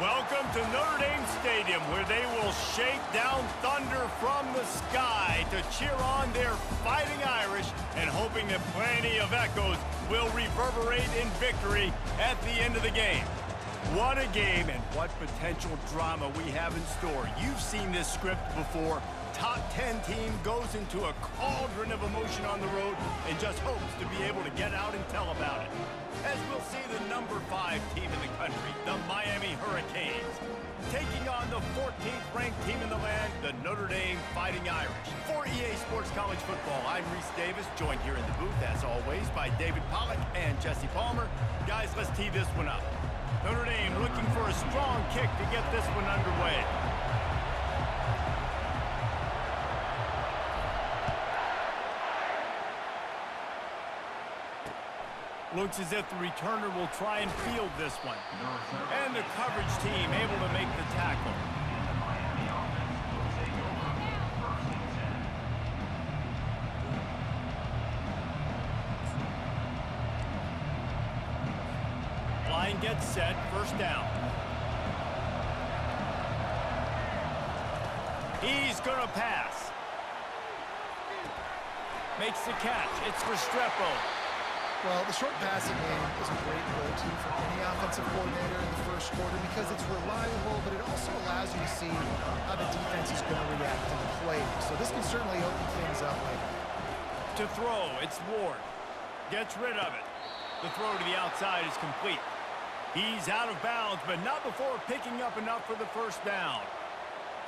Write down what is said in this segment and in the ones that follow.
Welcome to Notre Dame Stadium, where they will shake down thunder from the sky to cheer on their Fighting Irish and hoping that plenty of echoes will reverberate in victory at the end of the game. What a game and what potential drama we have in store. You've seen this script before. Top 10 team goes into a cauldron of emotion on the road and just hopes to be able to get out and tell about it. As we'll see the number 5 team in the country, the Miami Hurricanes, taking on the 14th ranked team in the land, the Notre Dame Fighting Irish. For EA Sports College Football, I'm Reese Davis, joined here in the booth, as always, by David Pollack and Jesse Palmer. Guys, let's tee this one up. Notre Dame looking for a strong kick to get this one underway. Looks as if the returner will try and field this one. And the coverage team able to make the tackle. Line gets set, first down. He's gonna pass. Makes the catch. It's Restrepo. Well, the short passing game is a great go-to for any offensive coordinator in the first quarter because it's reliable, but it also allows you to see how the defense is going to react to the play. So this can certainly open things up later. To throw, it's Ward. Gets rid of it. The throw to the outside is complete. He's out of bounds, but not before picking up enough for the first down.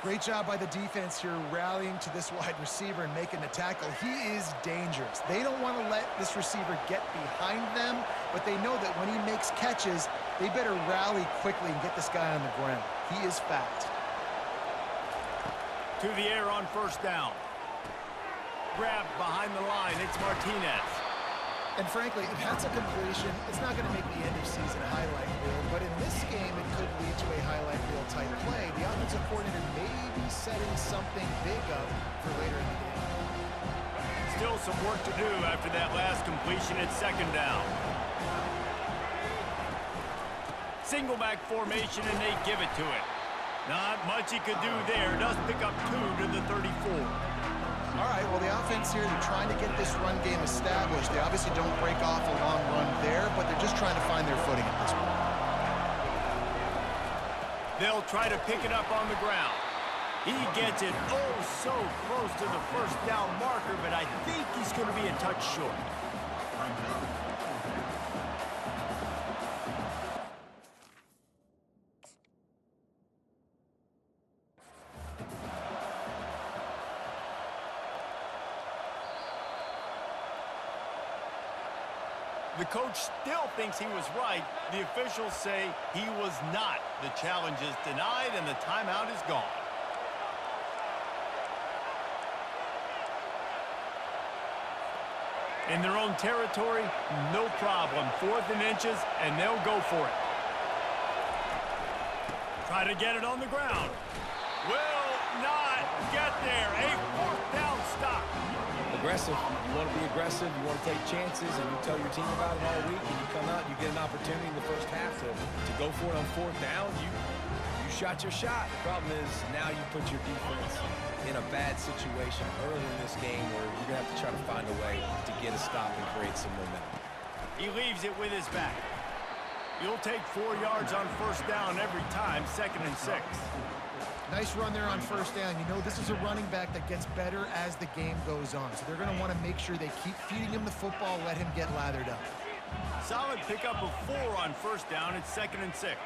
Great job by the defense here rallying to this wide receiver and making the tackle. He is dangerous. They don't want to let this receiver get behind them, but they know that when he makes catches, they better rally quickly and get this guy on the ground. He is fast. To the air on first down. Grabbed behind the line, it's Martinez. And frankly, if that's a completion, it's not going to make the end of season highlight reel, but in this game, it could lead to a highlight reel type play. The offensive coordinator may be setting something big up for later in the game. Still some work to do after that last completion at second down. Single back formation, and they give it to it. Not much he could do there. Does pick up 2 to the 34. All right, well, the offense here, they're trying to get this run game established. They obviously don't break off a long run there, but they're just trying to find their footing at this point. They'll try to pick it up on the ground. He gets it oh so close to the first down marker, but I think he's going to be a touch short. The coach still thinks he was right. The officials say he was not. The challenge is denied, and the timeout is gone. In their own territory, no problem. 4th and inches, and they'll go for it. Try to get it on the ground. Will not get there. A 4th down stop. Aggressive. You want to be aggressive. You want to take chances, and you tell your team about it all week, and you come out and you get an opportunity in the first half to go for it on 4th down. You shot your shot. The problem is now you put your defense in a bad situation early in this game where you're going to have to try to find a way to get a stop and create some momentum. He leaves it with his back. You'll take 4 yards on first down every time, 2nd and 6. Nice run there on first down. You know, this is a running back that gets better as the game goes on. So they're going to want to make sure they keep feeding him the football, let him get lathered up. Solid pickup of 4 on first down. It's 2nd and 6.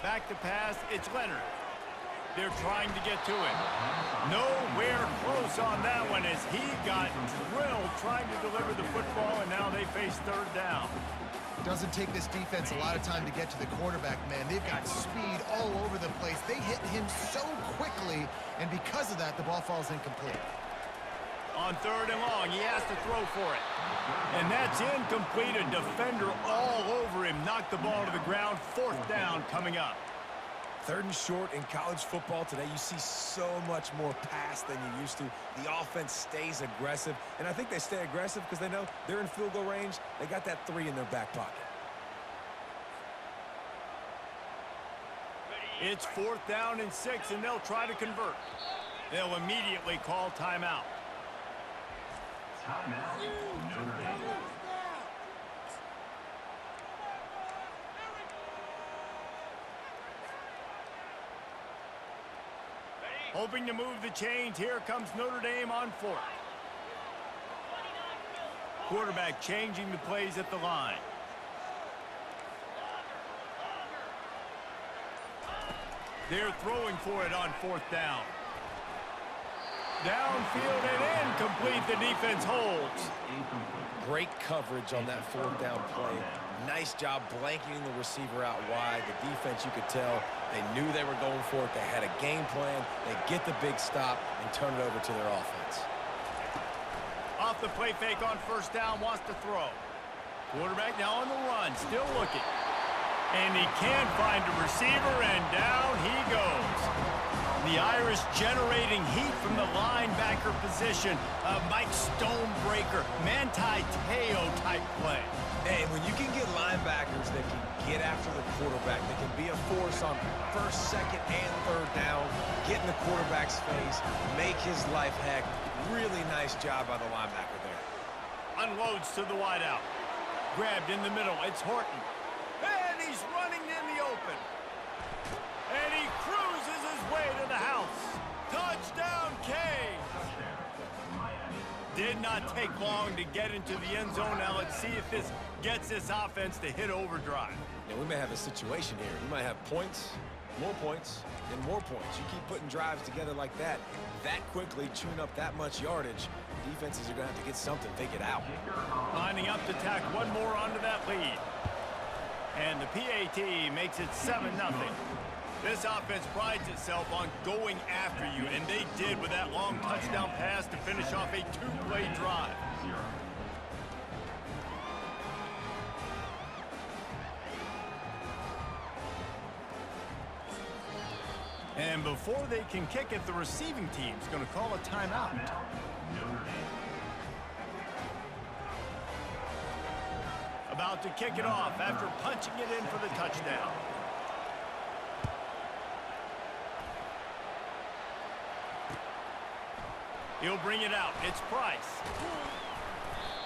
Back to pass. It's Leonard. They're trying to get to him. Nowhere close on that one as he got drilled trying to deliver the football, and now they face 3rd down. Doesn't take this defense a lot of time to get to the quarterback, man. They've got speed all over the place. They hit him so quickly, and because of that, the ball falls incomplete. On 3rd and long, he has to throw for it. And that's incomplete. A defender all over him. Knocked the ball to the ground. 4th down coming up. Third and short in college football today, you see so much more pass than you used to. The offense stays aggressive, and I think they stay aggressive because they know they're in field goal range. They got that 3 in their back pocket. It's 4th down and 6, and they'll try to convert. They'll immediately call timeout. Hoping to move the chains, here comes Notre Dame on 4th. Quarterback changing the plays at the line. They're throwing for it on 4th down. Downfield and incomplete. The defense holds. Great coverage on that 4th down play. Nice job blanketing the receiver out wide. The defense, you could tell, they knew they were going for it. They had a game plan. They get the big stop and turn it over to their offense. Off the play fake on 1st down, wants to throw. Quarterback now on the run, still looking. And he can't find a receiver, and down he goes. The Irish generating heat from the linebacker position. A Mike Stonebreaker, Manti Te'o type play. Hey, when you can get linebackers that can get after the quarterback, that can be a force on 1st, 2nd, and 3rd down, get in the quarterback's face, make his life heck. Really nice job by the linebacker there. Unloads to the wideout. Grabbed in the middle, it's Horton. And he's running in the open. And he cruises his way to the house. Touchdown, Canes! Did not take long to get into the end zone. Now let's see if this gets this offense to hit overdrive. Yeah, we may have a situation here. You might have points, and more points. You keep putting drives together like that quickly, chewing up that much yardage, defenses are going to have to get something figured out. Lining up to tack one more onto that lead. And the PAT makes it 7-0. This offense prides itself on going after you, and they did with that long touchdown pass to finish off a 2-play drive. And before they can kick it, the receiving team's going to call a timeout. About to kick it off after punching it in for the touchdown. He'll bring it out. It's Price.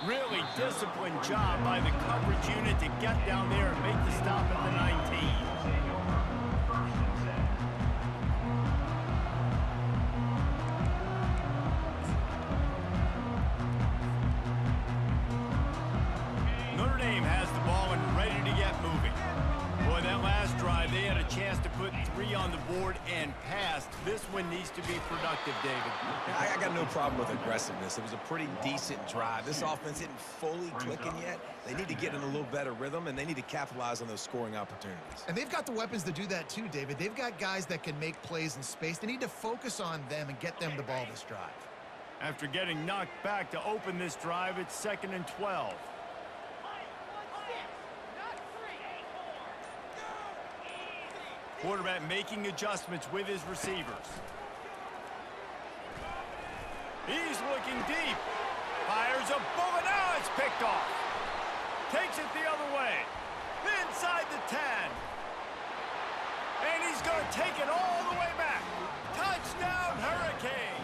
Really disciplined job by the coverage unit to get down there and make the stop at the 19. Notre Dame has the ball and ready to get moving. Boy, that last drive, they had a chance to put 3 on the board and passed. This one needs to be productive, David. I got no problem with aggressiveness. It was a pretty decent drive. This offense isn't fully clicking yet. They need to get in a little better rhythm, and they need to capitalize on those scoring opportunities. And they've got the weapons to do that too, David. They've got guys that can make plays in space. They need to focus on them and get them the ball this drive. After getting knocked back to open this drive, it's 2nd and 12. Quarterback making adjustments with his receivers. He's looking deep. Fires a bullet. Now it's picked off. Takes it the other way. Inside the 10. And he's going to take it all the way back. Touchdown, Hurricane.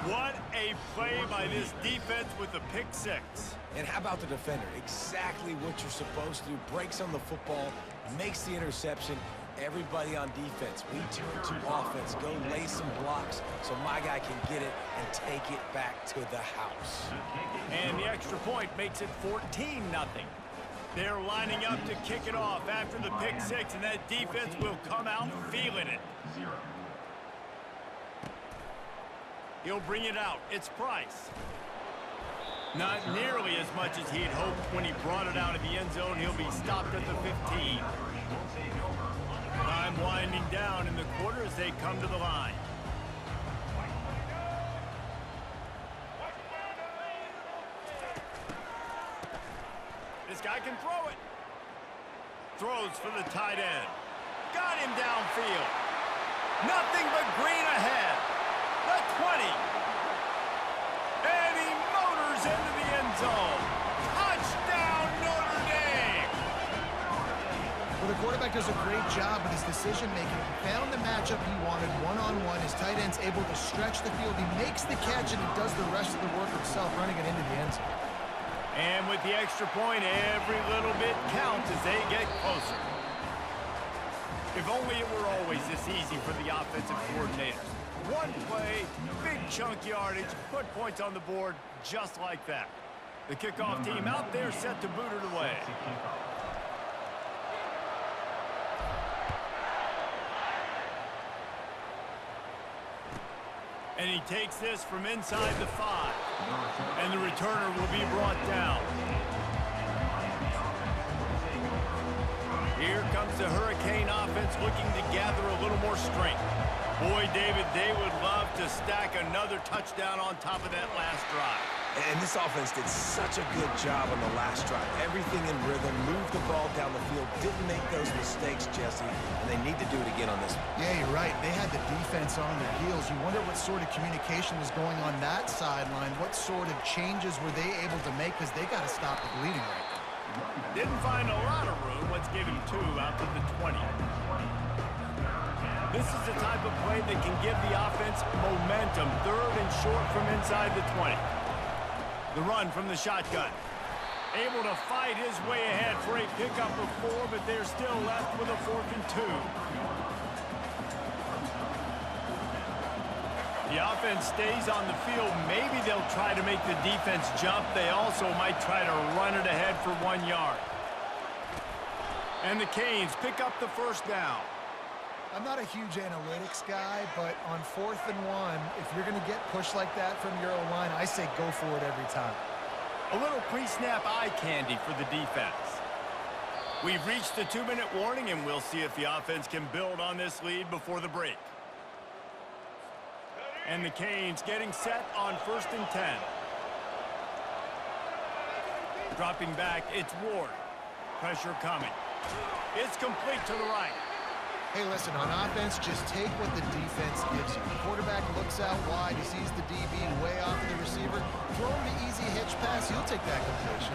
What a play by this defense with the pick 6. And how about the defender? Exactly what you're supposed to do. Breaks on the football, makes the interception. Everybody on defense, we turn to offense. Go lay some blocks so my guy can get it and take it back to the house. And the extra point makes it 14-0. They're lining up to kick it off after the pick 6, and that defense will come out feeling it. He'll bring it out. It's Price. Not nearly as much as he had hoped when he brought it out of the end zone. He'll be stopped at the 15. Time winding down in the quarter as they come to the line. This guy can throw it. Throws for the tight end. got him downfield. Nothing but green ahead. The 20. And he motors into the end zone. Touchdown, Notre Dame. Well, the quarterback does a great job with his decision-making. He found the matchup he wanted one-on-one. His tight end's able to stretch the field. He makes the catch, and he does the rest of the work himself, running it into the end zone. And with the extra point, every little bit counts as they get closer. If only it were always this easy for the offensive coordinators. One play, big chunk yardage, put points on the board just like that. The kickoff team out there set to boot it away. And he takes this from inside the 5. And the returner will be brought down. Here comes the Hurricane offense looking to gather a little more strength. Boy, David, they would love to stack another touchdown on top of that last drive. And this offense did such a good job on the last drive. Everything in rhythm, moved the ball down the field, didn't make those mistakes, Jesse, and they need to do it again on this one. Yeah, you're right. They had the defense on their heels. You wonder what sort of communication was going on that sideline. What sort of changes were they able to make, because they got to stop the bleeding right now. Didn't find a lot of room. Let's give him 2 out to the 20. This is the type of play that can give the offense momentum. 3rd and short from inside the 20. The run from the shotgun. Able to fight his way ahead for a pickup of 4, but they're still left with a 4th and 2. The offense stays on the field. Maybe they'll try to make the defense jump. They also might try to run it ahead for 1 yard. And the Canes pick up the first down. I'm not a huge analytics guy, but on 4th and 1, if you're going to get pushed like that from your O-line, I say go for it every time. A little pre-snap eye candy for the defense. We've reached the 2-minute warning, and we'll see if the offense can build on this lead before the break. And the Canes getting set on 1st and 10. Dropping back, it's Ward. Pressure coming. It's complete to the right. Hey, listen, on offense, just take what the defense gives you. The quarterback looks out wide. He sees the DB way off of the receiver. Throw him the easy hitch pass. He'll take that completion.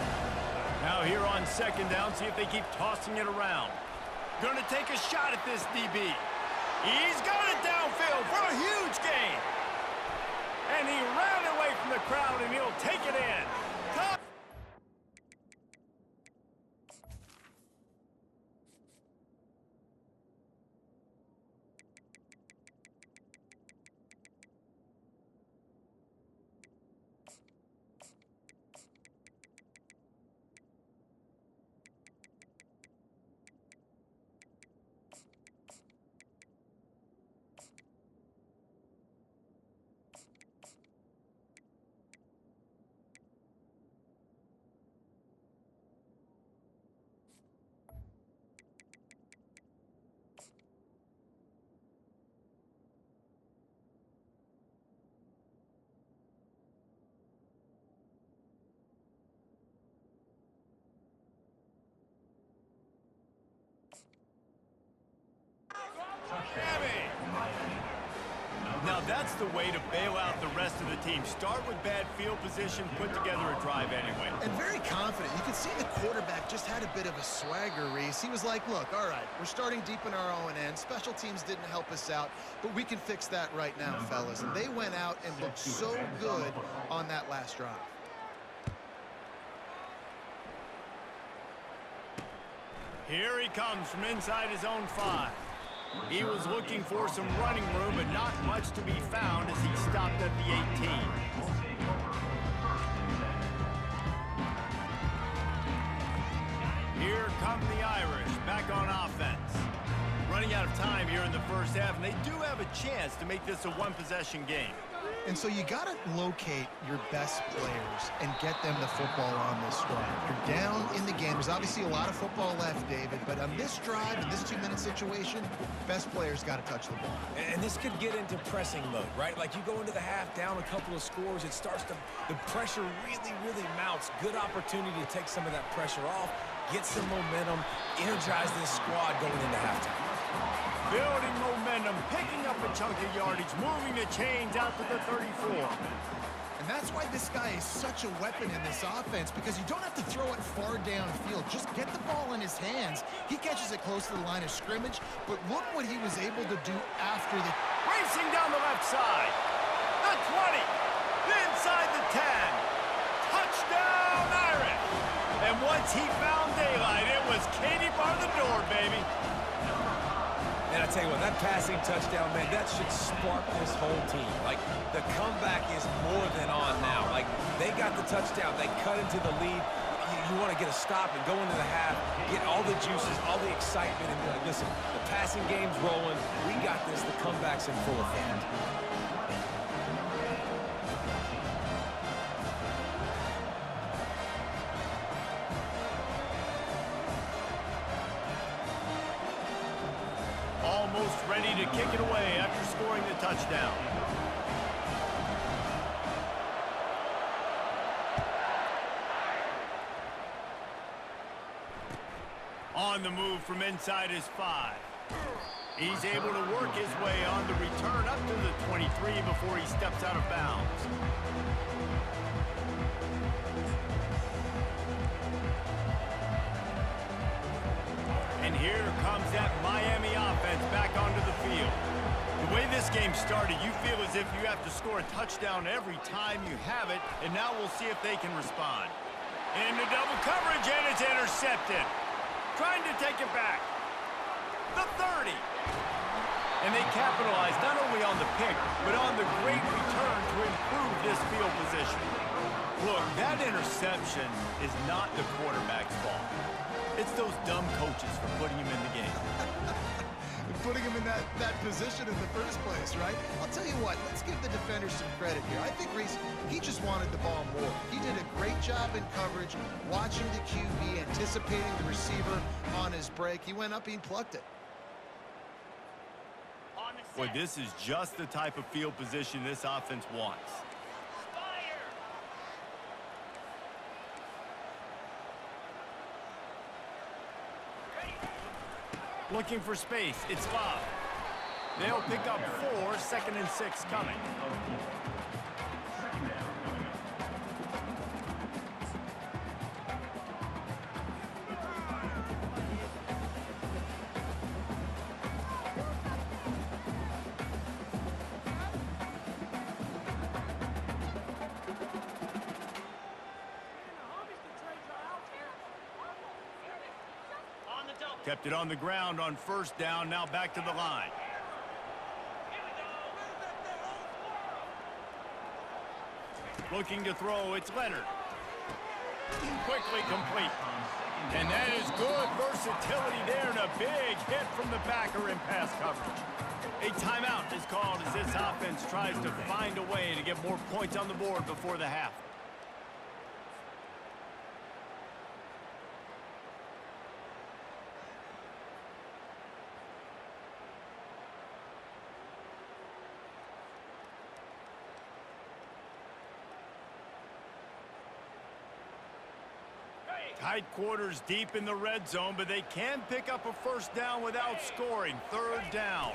Now here on 2nd down, see if they keep tossing it around. Gonna take a shot at this DB. He's got it downfield for a huge gain. And he ran away from the crowd, and he'll take it in. Now that's the way to bail out the rest of the team. Start with bad field position, put together a drive anyway. And very confident. You can see the quarterback just had a bit of a swagger, Reese. He was like, look, all right, we're starting deep in our own end. Special teams didn't help us out, but we can fix that right now, fellas. And they went out and looked so good on that last drive. Here he comes from inside his own 5. He was looking for some running room, but not much to be found as he stopped at the 18. Here come the Irish back on offense. Running out of time here in the first half, and they do have a chance to make this a one-possession game. And so you got to locate your best players and get them the football on this drive. You're down in the game. There's obviously a lot of football left, David, but on this drive, in this 2-minute situation, best players got to touch the ball. And this could get into pressing mode, right? Like you go into the half down a couple of scores, it starts to, the pressure really mounts. Good opportunity to take some of that pressure off, get some momentum, energize this squad going into halftime. Building momentum, picking up a chunk of yardage, moving the chains out to the 34. And that's why this guy is such a weapon in this offense, because you don't have to throw it far downfield. Just get the ball in his hands. He catches it close to the line of scrimmage, but look what he was able to do after the... Racing down the left side. The 20. Inside the 10. Touchdown, Irish. And once he found daylight, it was Katie bar the door, baby. And I tell you what, that passing touchdown, man, that should spark this whole team. Like, the comeback is more than on now. Like, they got the touchdown. They cut into the lead. You want to get a stop and go into the half, get all the juices, all the excitement, and be like, listen, the passing game's rolling. We got this. The comeback's in full effect. Almost ready to kick it away after scoring the touchdown. On the move from inside his 5. He's able to work his way on the return up to the 23 before he steps out of bounds. And here comes that Miami offense back onto the field. The way this game started, you feel as if you have to score a touchdown every time you have it, and now we'll see if they can respond. Into double coverage, and it's intercepted. Trying to take it back. The 30. And they capitalized not only on the pick, but on the great return to improve this field position. Look, that interception is not the quarterback's fault. It's those dumb coaches for putting him in the game. Putting him in that position in the first place, right? I'll tell you what, let's give the defenders some credit here. I think Reese, he just wanted the ball more. He did a great job in coverage, watching the QB, anticipating the receiver on his break. He went up, he plucked it. Boy, this is just the type of field position this offense wants. Looking for space. It's Love. They'll pick up 4, 2nd and 6 coming. Kept it on the ground on first down, now back to the line. Looking to throw, it's Leonard. Quickly complete. And that is good versatility there, and a big hit from the backer in pass coverage. A timeout is called as this offense tries to find a way to get more points on the board before the half. Tight quarters deep in the red zone, but they can pick up a first down without scoring. 3rd down.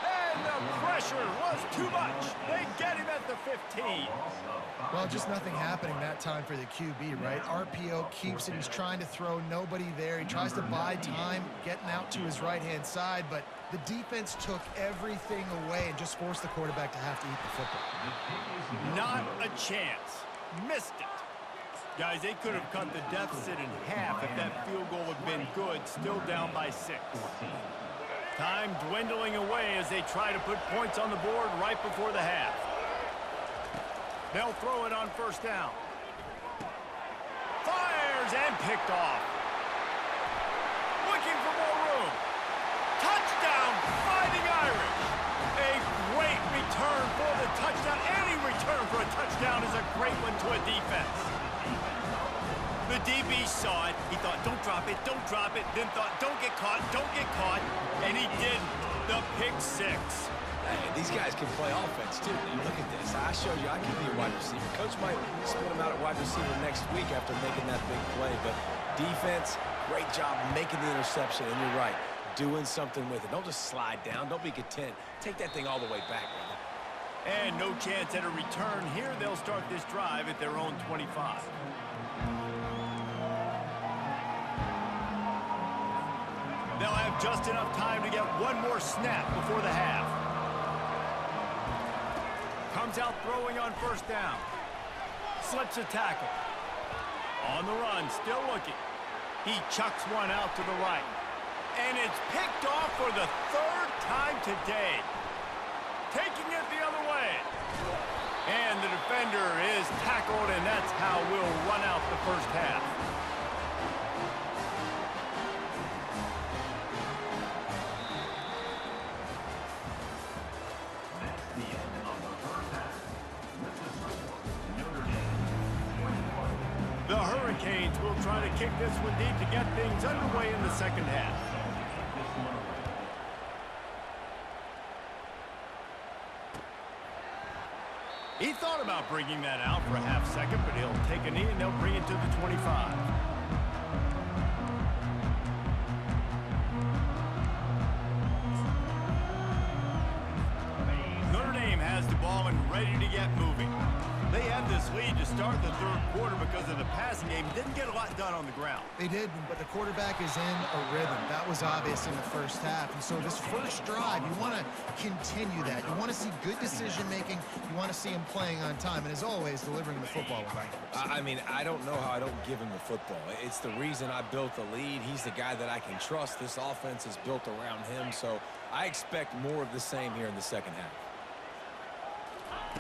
And the pressure was too much. They get him at the 15. Well, just nothing happening that time for the QB, right? RPO keeps it. He's trying to throw, nobody there. He tries to buy time, getting out to his right-hand side, but the defense took everything away and just forced the quarterback to have to eat the football. Not a chance. Missed it. Guys, they could have cut the deficit in half if that field goal had been good, still down by 6. Time dwindling away as they try to put points on the board right before the half. They'll throw it on first down. Fires and picked off. Looking for more room. Touchdown, Fighting Irish. A great return for the touchdown. Any return for a touchdown is a great one to a defense. The DB saw it. He thought, don't drop it, then thought, don't get caught, and he didn't. The pick 6. Hey, these guys can play offense, too. Now, look at this. I showed you I can be a wide receiver. Coach might split him out at wide receiver next week after making that big play, but defense Great job making the interception, and you're right, doing something with it. Don't just slide down. Don't be content. Take that thing all the way back, brother. And no chance at a return here. They'll start this drive at their own 25. They'll have just enough time to get one more snap before the half. Comes out throwing on first down. Slips a tackle. On the run, still looking. He chucks one out to the right. And it's picked off for the third time today. Taking it the other way. And the defender is tackled, and that's how we'll run out the first half. The Hurricanes will try to kick this one deep to get things underway in the second half. He thought about bringing that out for a half second, but he'll take a knee and they'll bring it to the 25. Notre Dame has the ball and ready to get moving. They had this lead to start the third quarter because of the passing game. Didn't get a lot done on the ground. They did, but the quarterback is in a rhythm. That was obvious in the first half. And so this first drive, you want to continue that. You want to see good decision-making. You want to see him playing on time. And as always, delivering the football with accuracy. I mean, I don't know how I don't give him the football. It's the reason I built the lead. He's the guy that I can trust. This offense is built around him. So I expect more of the same here in the second half.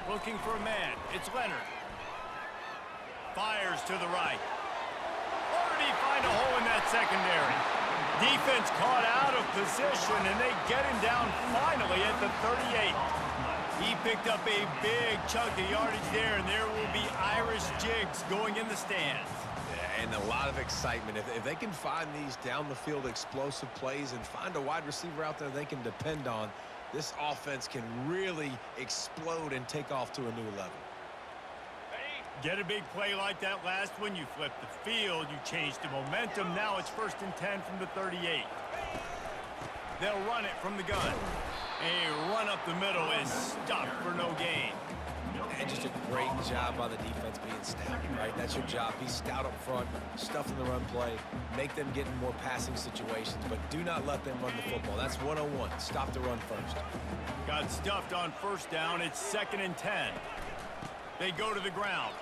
Looking for a man. It's Leonard. Fires to the right. Or did he find a hole in that secondary? Defense caught out of position, and they get him down finally at the 38. He picked up a big chunk of yardage there, and there will be Irish jigs going in the stands. Yeah, and a lot of excitement. If they can find these down-the-field explosive plays and find a wide receiver out there they can depend on, this offense can really explode and take off to a new level. Get a big play like that last one, you flip the field, you change the momentum. Now it's 1st and 10 from the 38. They'll run it from the gun. A run up the middle is stopped for no gain. And just a great job by the defense being stout, right? That's your job. Be stout up front, stuff in the run play, make them get in more passing situations, but do not let them run the football. That's 101. Stop the run first. Got stuffed on first down. It's 2nd and 10. They go to the ground.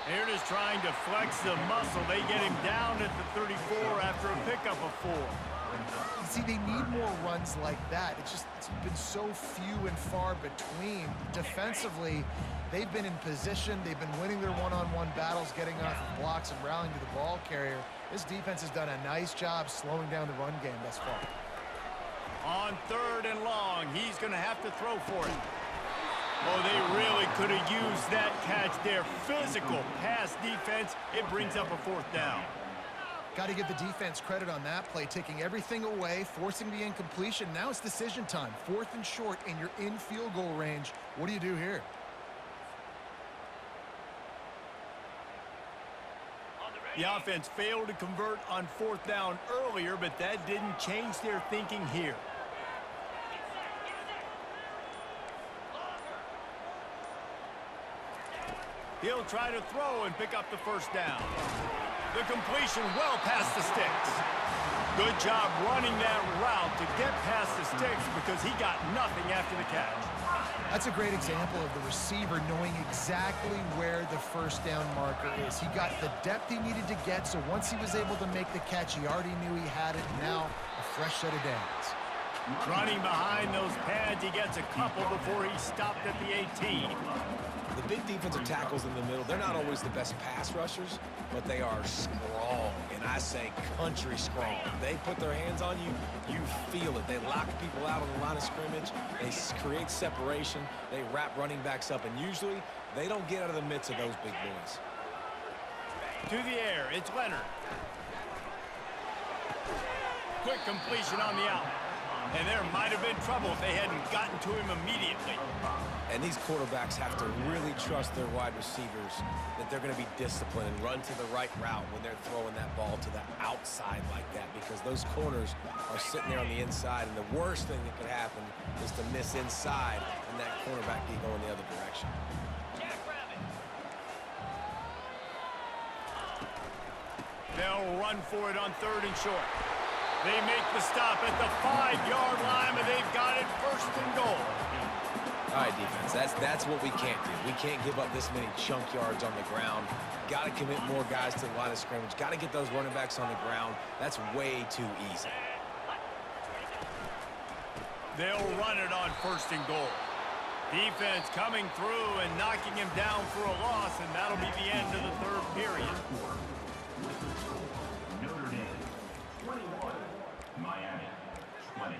They're just trying to flex the muscle. They get him down at the 34 after a pickup of 4. See, they need more runs like that. It's been so few and far between. Defensively, they've been in position. They've been winning their one-on-one battles, getting off of blocks and rallying to the ball carrier. This defense has done a nice job slowing down the run game thus far. On 3rd and long, he's going to have to throw for it. Oh, they really could have used that catch there. Physical pass defense. It brings up a 4th down. Got to give the defense credit on that play, taking everything away, forcing the incompletion. Now it's decision time. 4th and short, and you're in field goal range. What do you do here? The offense failed to convert on 4th down earlier, but that didn't change their thinking here. He'll try to throw and pick up the first down. The completion well past the sticks. Good job running that route to get past the sticks because he got nothing after the catch. That's a great example of the receiver knowing exactly where the first down marker is. He got the depth he needed to get, so once he was able to make the catch, he already knew he had it. Now, a fresh set of downs. Running behind those pads, he gets a couple before he stopped at the 18. The big defensive tackles in the middle, they're not always the best pass rushers, but they are strong, and I say country strong. They put their hands on you, you feel it. They lock people out on the line of scrimmage. They create separation. They wrap running backs up, and usually they don't get out of the midst of those big boys. To the air, it's Leonard. Quick completion on the out. And there might have been trouble if they hadn't gotten to him immediately. And these quarterbacks have to really trust their wide receivers that they're going to be disciplined and run to the right route when they're throwing that ball to the outside like that, because those corners are sitting there on the inside, and the worst thing that could happen is to miss inside and that cornerback be going the other direction. They'll run for it on 3rd and short. They make the stop at the 5-yard line, but they've got it 1st and goal. All right, defense, that's what we can't do. We can't give up this many chunk yards on the ground. Got to commit more guys to the line of scrimmage. Got to get those running backs on the ground. That's way too easy. They'll run it on 1st and goal. Defense coming through and knocking him down for a loss, and that'll be the end of the 3rd period. Notre Dame, 21. Miami, 20.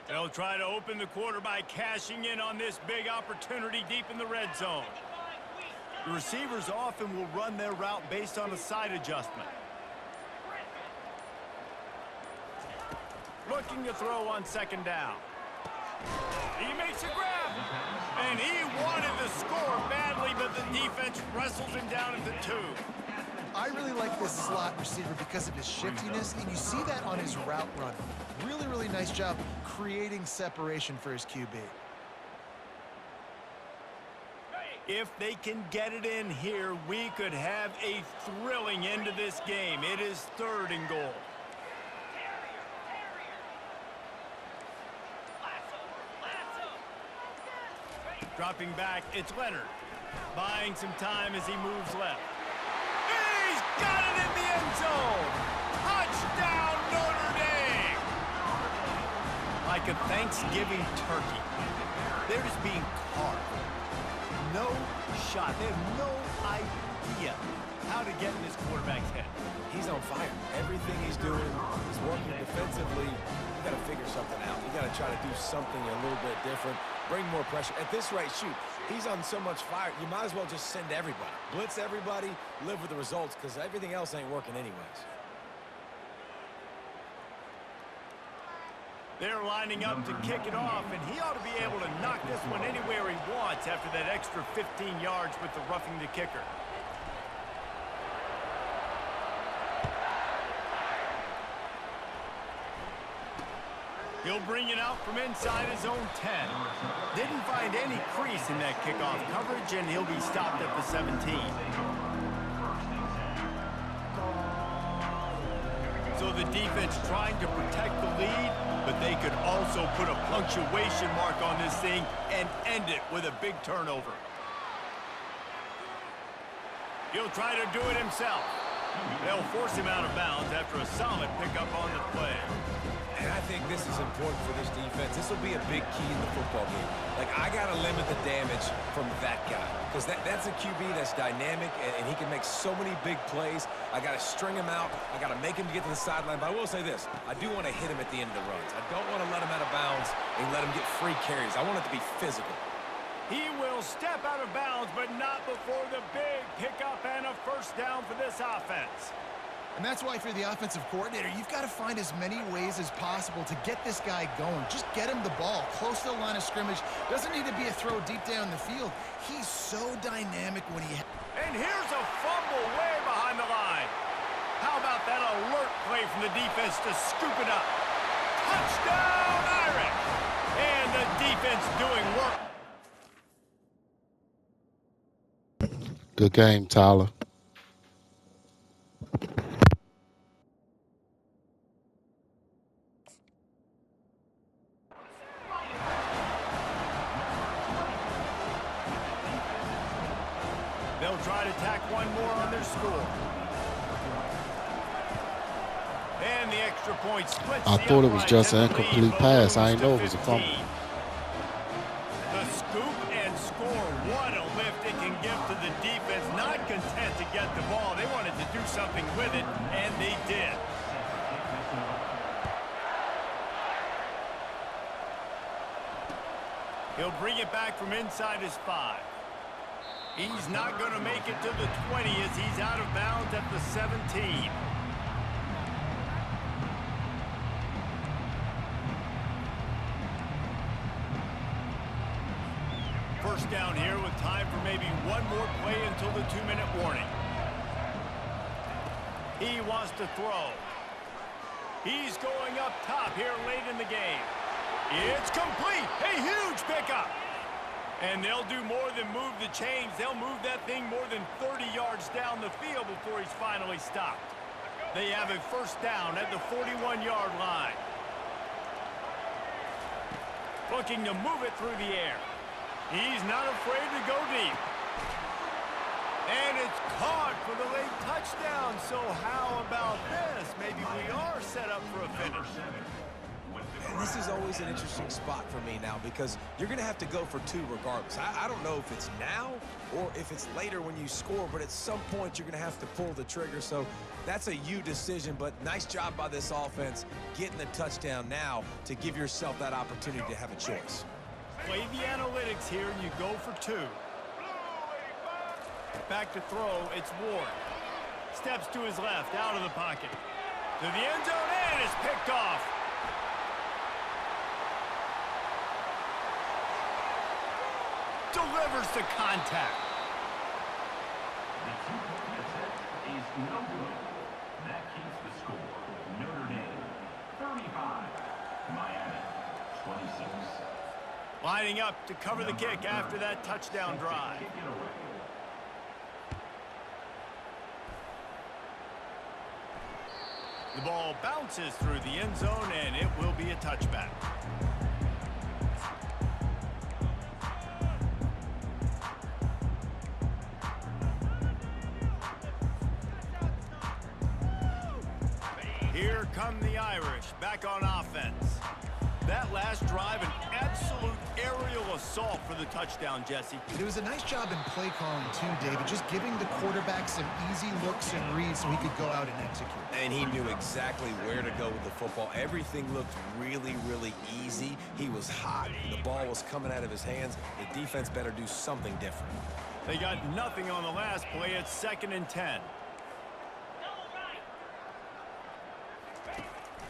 They'll try to open the quarter by cashing in on this big opportunity deep in the red zone. The receivers often will run their route based on a side adjustment. Looking to throw on 2nd down. He makes a grab. And he wanted to score badly, but the defense wrestles him down at the 2. I really like this slot receiver because of his shiftiness, and you see that on his route run. Really, really nice job creating separation for his QB. If they can get it in here, we could have a thrilling end to this game. It is 3rd and goal. Dropping back, it's Leonard. Buying some time as he moves left. He's got it in the end zone! Touchdown, Notre Dame! Like a Thanksgiving turkey. They're just being carved. No shot. They have no idea how to get in this quarterback's head. He's on fire. Everything he's doing, he's working defensively. You got to figure something out. You got to try to do something a little bit different. Bring more pressure. At this rate, shoot, he's on so much fire, you might as well just send everybody. Blitz everybody, live with the results, because everything else ain't working anyways. They're lining up to kick it off, and he ought to be able to knock this one anywhere he wants after that extra 15 yards with the roughing the kicker. He'll bring it out from inside his own 10. Didn't find any crease in that kickoff coverage, and he'll be stopped at the 17. So the defense trying to protect the lead, but they could also put a punctuation mark on this thing and end it with a big turnover. He'll try to do it himself. They'll force him out of bounds after a solid pickup on the play. And I think this is important for this defense. This will be a big key in the football game. Like, I got to limit the damage from that guy, because that's a QB that's dynamic, and he can make so many big plays. I got to string him out. I got to make him get to the sideline. But I will say this. I do want to hit him at the end of the runs. I don't want to let him out of bounds and let him get free carries. I want it to be physical. He will step out of bounds, but not before the big pickup and a 1st down for this offense. And that's why, if you're the offensive coordinator, you've got to find as many ways as possible to get this guy going. Just get him the ball close to the line of scrimmage. Doesn't need to be a throw deep down the field. He's so dynamic when he... And here's a fumble way behind the line. How about that alert play from the defense to scoop it up? Touchdown, Irish! And the defense doing work. Good game, Tyler. They'll try to tack one more on their score. And the extra point splits. I thought it was just an incomplete pass. I didn't know it was a fumble. The scoop and score. What a lift it can give to the defense. Not content to get the ball. They wanted to do something with it, and they did. He'll bring it back from inside his 5. He's not going to make it to the 20 as he's out of bounds at the 17. First down here with time for maybe one more play until the 2-minute warning. He wants to throw. He's going up top here late in the game. It's complete. A huge pickup. And they'll do more than move the chains. They'll move that thing more than 30 yards down the field before he's finally stopped. They have a first down at the 41-yard line. Looking to move it through the air. He's not afraid to go deep. And it's caught for the late touchdown. So how about this? Maybe we are set up for a finish. And this is always an interesting spot for me now because you're going to have to go for two regardless. I don't know if it's now or if it's later when you score, but at some point you're going to have to pull the trigger. So that's a you decision, but nice job by this offense getting the touchdown now to give yourself that opportunity to have a choice. Play the analytics here, and you go for two. Back to throw, it's Ward. Steps to his left, out of the pocket. To the end zone, and it's picked off. Delivers the contact. The two-point attempt is no good. That keeps the score. Notre Dame 35, Miami 26. Lining up to cover the kick after that touchdown drive. The ball bounces through the end zone, and it will be a touchback. Here come the Irish, back on offense. That last drive, an absolute aerial assault for the touchdown, Jesse. It was a nice job in play calling too, David, just giving the quarterback some easy looks and reads so he could go out and execute. And he knew exactly where to go with the football. Everything looked really, really easy. He was hot. The ball was coming out of his hands. The defense better do something different. They got nothing on the last play. It's 2nd and 10.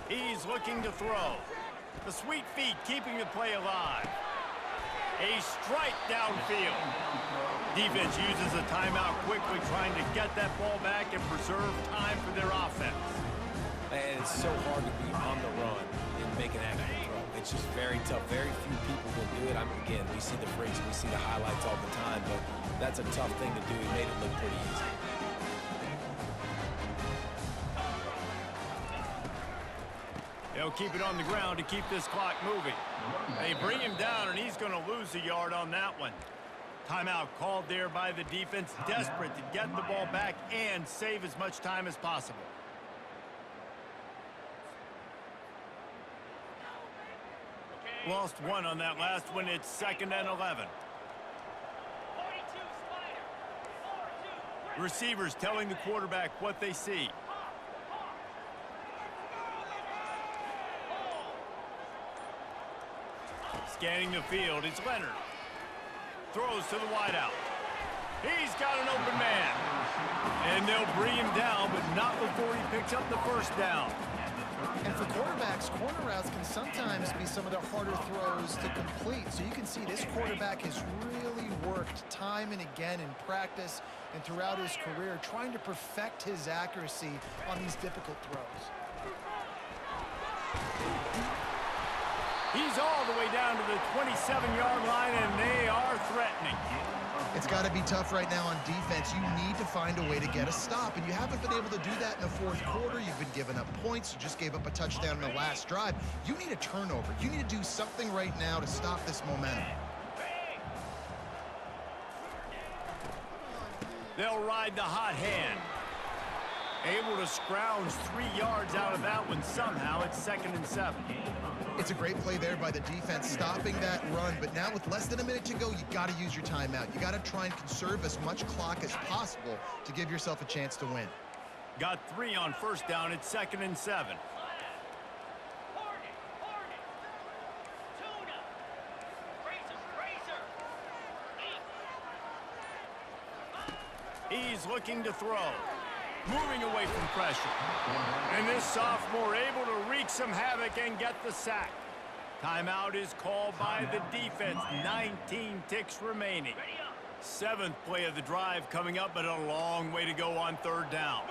He's looking to throw. The sweet feet keeping the play alive. A strike downfield. Defense uses a timeout quickly, trying to get that ball back and preserve time for their offense. And it's so hard to be on the run and make an accurate throw. It's just very tough. Very few people can do it. I mean, again, we see the freaks, we see the highlights all the time, but that's a tough thing to do. He made it look pretty easy. They'll keep it on the ground to keep this clock moving. They bring him down, and he's going to lose a yard on that one. Timeout called there by the defense, desperate to get the ball back and save as much time as possible. Lost one on that last one. It's 2nd and 11. Receivers telling the quarterback what they see. Scanning the field, it's Leonard. Throws to the wideout. He's got an open man. And they'll bring him down, but not before he picks up the first down. And for quarterbacks, corner routes can sometimes be some of the harder throws to complete. So you can see this quarterback has really worked time and again in practice and throughout his career, trying to perfect his accuracy on these difficult throws. He's all the way down to the 27-yard line, and they are threatening. It's got to be tough right now on defense. You need to find a way to get a stop, and you haven't been able to do that in the fourth quarter. You've been giving up points. You just gave up a touchdown in the last drive. You need a turnover. You need to do something right now to stop this momentum. They'll ride the hot hand. Able to scrounge 3 yards out of that one somehow. It's 2nd and 7. It's a great play there by the defense, stopping that run. But now with less than a minute to go, you got to use your timeout. You got to try and conserve as much clock as possible to give yourself a chance to win. Got 3 on first down. It's 2nd and 7. He's looking to throw. Moving away from pressure. And this sophomore able to wreak some havoc and get the sack. Timeout is called by the defense. 19 ticks remaining. 7th play of the drive coming up, but a long way to go on 3rd down.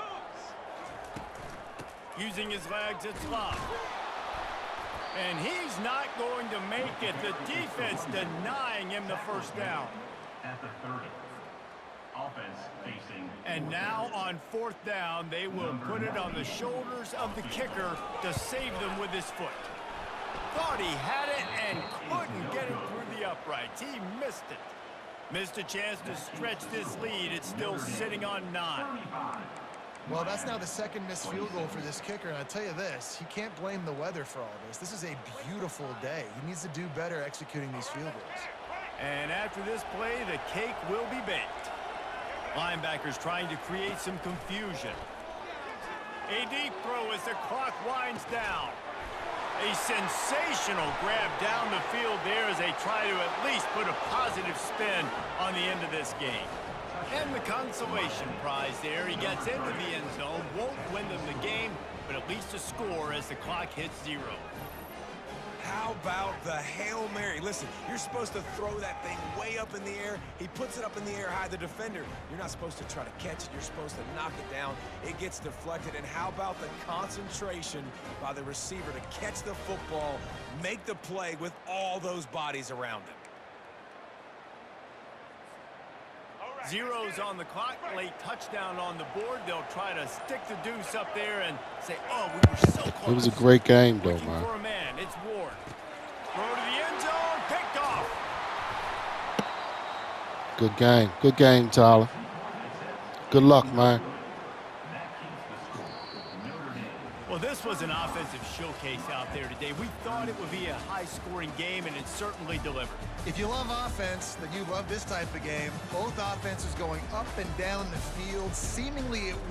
Using his legs, it's Love. And he's not going to make it. The defense denying him the 1st down. At the 30. Offense facing. And now on 4th down, they will put it on the shoulders of the kicker to save them with his foot. Thought he had it and couldn't get it through the uprights. He missed it. Missed a chance to stretch this lead. It's still sitting on 9. Well, that's now the 2nd missed field goal for this kicker, and I tell you this, he can't blame the weather for all this. This is a beautiful day. He needs to do better executing these field goals. And after this play, the cake will be baked. Linebackers trying to create some confusion. A deep throw as the clock winds down. A sensational grab down the field there as they try to at least put a positive spin on the end of this game. And the consolation prize there. He gets into the end zone, won't win them the game, but at least a score as the clock hits 0. How about the Hail Mary? Listen, you're supposed to throw that thing way up in the air. He puts it up in the air high, the defender. You're not supposed to try to catch it. You're supposed to knock it down. It gets deflected. And how about the concentration by the receiver to catch the football, make the play with all those bodies around him? 0's on the clock, late touchdown on the board. They'll try to stick the deuce up there and say, oh, we were so close. It was a great game, though, Looking man. for a man. It's Ward. Throw to the end zone. Picked off. Good game. Good game, Tyler. Good luck, man. Well, this was an offensive showcase out there today. We thought it would be a high-scoring game, and it certainly delivered. If you love offense, then you love this type of game. Both offenses going up and down the field. Seemingly it